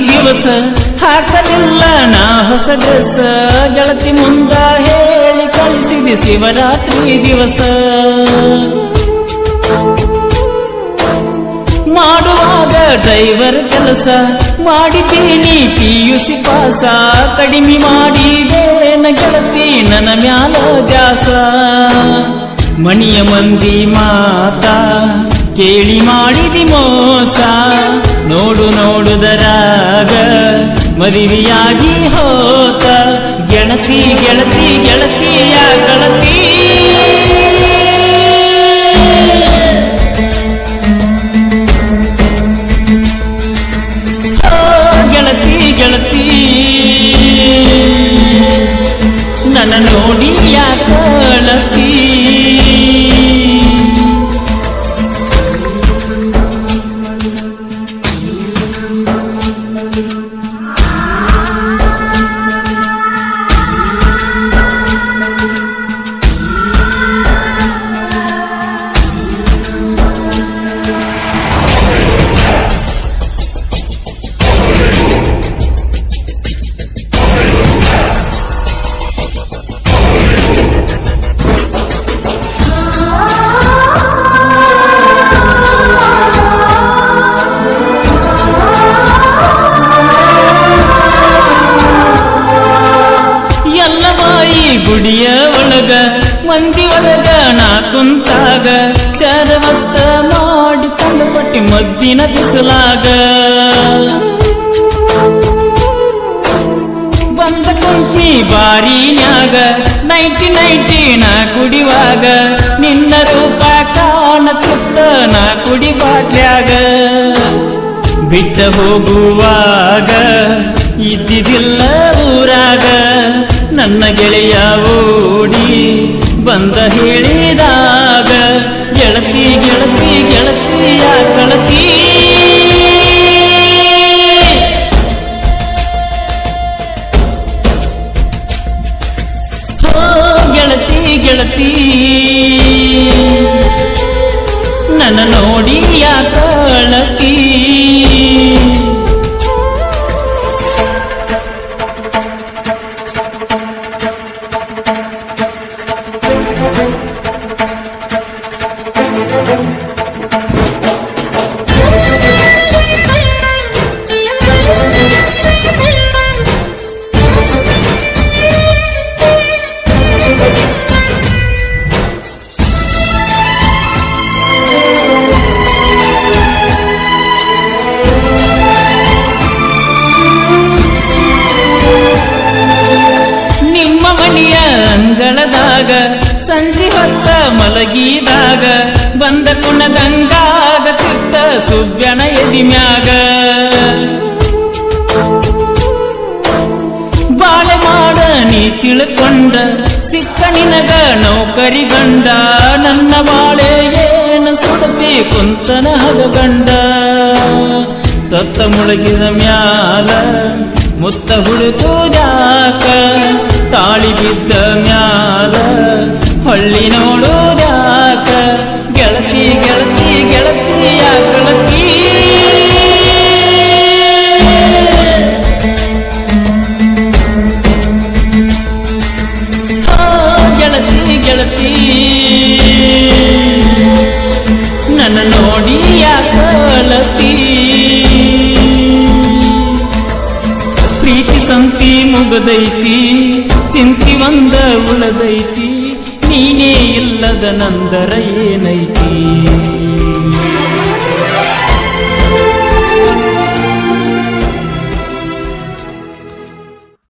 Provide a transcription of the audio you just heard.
ದಿವಸ ಹಾಕಲಿಲ್ಲ ನಾ ಹೊಸ ಡ್ರೆಸ್ ಗೆಳತಿ ಮುಂದ ಹೇಳಿ ಕಳಿಸಿದೆ ಶಿವರಾತ್ರಿ ದಿವಸ ಮಾಡುವಾಗ ಡ್ರೈವರ್ ಕೆಲಸ ಮಾಡಿದ್ದೀನಿ PUC ಪಾಸ ಕಡಿಮೆ ಮಾಡಿದೇನ ಗೆಳತಿ ನನ್ನ ಮ್ಯಾಲ ಜಾಸ ಮಣಿಯ ಮಂದಿ ಮಾತ ಕೇಳಿ ಮಾಡಿದಿ ಮೋಸ ನೋಡು ನೋಡುದರಾಗ ಮದುವೆಯಾಗಿ ಹೋತ ಗೆಳತಿ ಗೆಳತಿ ಗೆಳತಿಯ ಗೆಳತಿ ಗೆಳತಿ ಗೆಳತಿ ನನ್ನ ನೋಡಿ ಯಾಕಳತಿ ಗುಡಿಯ ಒಳಗ ಮಂದಿ ಒಳಗ ನಾ ಕುಂತಾಗ ಶರವತ್ತ ಮಾಡಿ ತಂದು ಪಟ್ಟಿ ಮದ್ದಿನ ಬಿಸಲಾಗ ಬಂದ ಕುಂತಿ ಬಾರಿನ್ಯಾಗ 90 ನಾ ಕುಡಿವಾಗ ನಿನ್ನ ರೂಪ ಕಾಣತಿತ್ತ ನಾ ಕುಡಿ ಬಾಟ್ಲ್ಯಾಗ ಬಿಟ್ಟ ಹೋಗುವಾಗ ಇದ್ದಿದ್ದಿಲ್ಲ ಊರಾಗ ನನ್ನ ಗೆಳೆಯ ಓಡಿ ಬಂದ ಹೇಳಿದಾಗ ಗೆಳತಿ ಗೆಳತಿ ಗೆಳತಿಯ ಗೆಳತಿ ಗೆಳತಿ ಗೆಳತಿ ನನ್ನ ನೋಡಿ ಯಾಕಳತಿ ಅಂಗಳದಾಗ ಸಂಜೆ ಹೊತ್ತ ಮಲಗಿದಾಗ ಬಂದ ಕುಣದಂಗಾಗ ಚಿತ್ತ ಸುವ್ಯನ ಎದಿಮ್ಯಾಗ ಬಾಳೆ ಮಾಡ ನೀ ತಿಳ್ಕೊಂಡ ಸಿಕ್ಕ ನಿನಗ ನೌಕರಿ ಗಂಡ ನನ್ನ ಬಾಳೆ ಏನ ಸುಡತಿ ಕುಂತನ ಹದಗಂಡ ತತ್ತ ಮುಳುಗಿದ ಮ್ಯಾಲ ಮುತ್ತ ಹುಡುಕುದಾಕ ತಾಳಿ ಬಿದ್ದ ಮ್ಯಾಲ ಹೊಳ್ಳಿ ನೋಡುದಾಕ ಗೆಳತಿ ಗೆಳತಿ ಗೆಳತಿಯ ಗೆಳತಿ ಗೆಳತಿ ಗೆಳತಿ ನನ್ನ ನೋಡಿ ಯಾಕಳತಿ ಪ್ರೀತಿ ಸಂತಿ ಮುಗದೈತಿ ಚಿಂತಿ ಒಂದ ಉಳದೈತಿ ನೀನೇ ಇಲ್ಲದ ನಂದರ ಏನೈತಿ